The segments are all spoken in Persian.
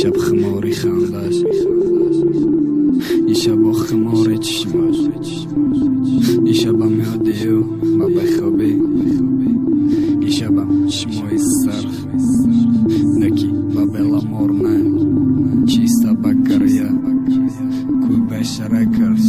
شب خماری خندش، یه شب با خمار چشماش، یه شبم یادی و ما بخوابی، یه شبم چشمای سرخ نکی با بلا مرنه چیستا بکریا کوی بشره کرد.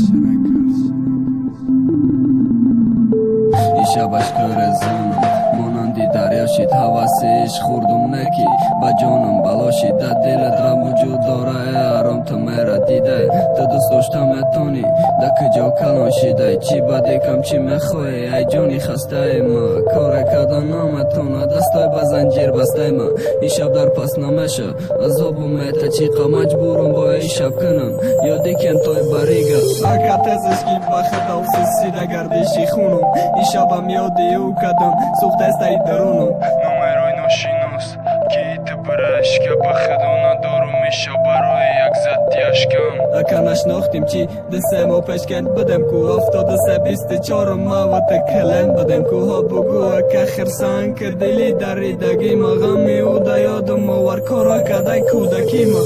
یه شبش کرزون مانندی دریا شید حواسیش خوردم نکی با جانم بلا شید در دلت را وجود داره آرام تو میرا دیده تو دوست داشتم اتونی در کجا کلان شیده چی بدی کم چی میخوایی ای جانی خسته ای ما کار کردن نامتونه دستای با زنجیر بسته ما این شب در پس نمیشه عذابو میته چیقا مجبورم با این شب کنم یادی کن توی بریگه حرکت ازش گید بخدا و سیده گردشی خونم این شبم یادی او کدم سوخت استایی درونم نمیروی ناشیناس که ایت برش که بخدا ندارم میشه برای یک زدی اشکم اکا نشناختیم چی دسته ما پشکن بدم کو 73-24 ما کلن بدم کو ها بگو اکا خرسان کردلی دریدگی ما غمی او دا یادم ما ورکارا کدای کودکی ما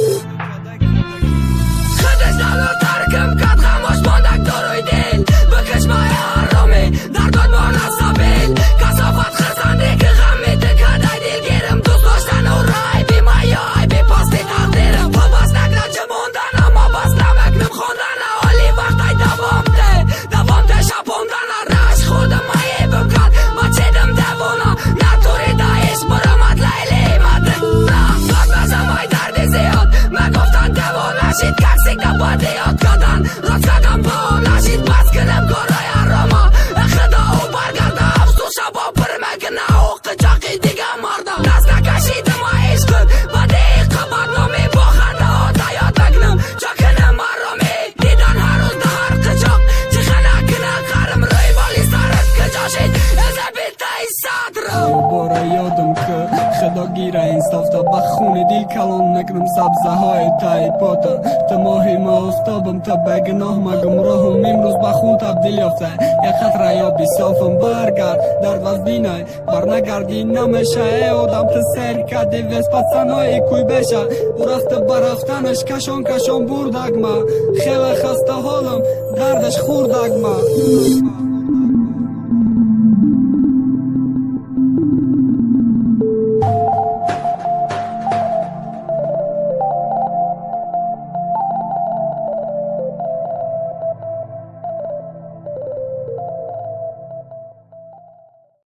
خودش دلو ترکم کد خماش ماندک داروی دل بکش مای آرامی درداد ما نصابیل کسافت خزنده که غمی دکدای دلگیرم دوست داشتن و رای بی مایای بی پاستی تقدیرم پا بس نکنم چه موندن اما بس نمکنم خوندن اولی وقتای دوام ده شپوندن رش خودم مایی بکن ما چیدم دوونا نتوری دایش برامد لیلی مدن داد بزم های دردی زیاد مگفتن دوو نشید ککسیک نبادی یاد کدن راست کدم با نشید بس کنم گرای اراما خدا او برگرده افسو شبا برمگنه اوقت جاقی دیگه مردم دست نکشیدم و عشقت بده قبر نامی با خنده ها دیاد بگنم جاکنم ارامی دیدن هر روز ده هر قجاق چی خنکنه قرم روی بالی سرت کجاشید ازه بیته ای صدرم باره یادم که خدا گیره این صافتا بخونه دیل کلان نکنم سبزه های تایی پاتا تا ماهی ما افتابم تا بگناه مگم راهم امروز بخون تبدیل یافته یک خطره یا بی صافم برگرد درد وزدینه برنگردی نمیشه ای آدم تا سیر کردی ویس پسنهای کوی بشه او رفته برفتنش کشان بردگ ما خیلی خسته حالم دردش خوردگ ما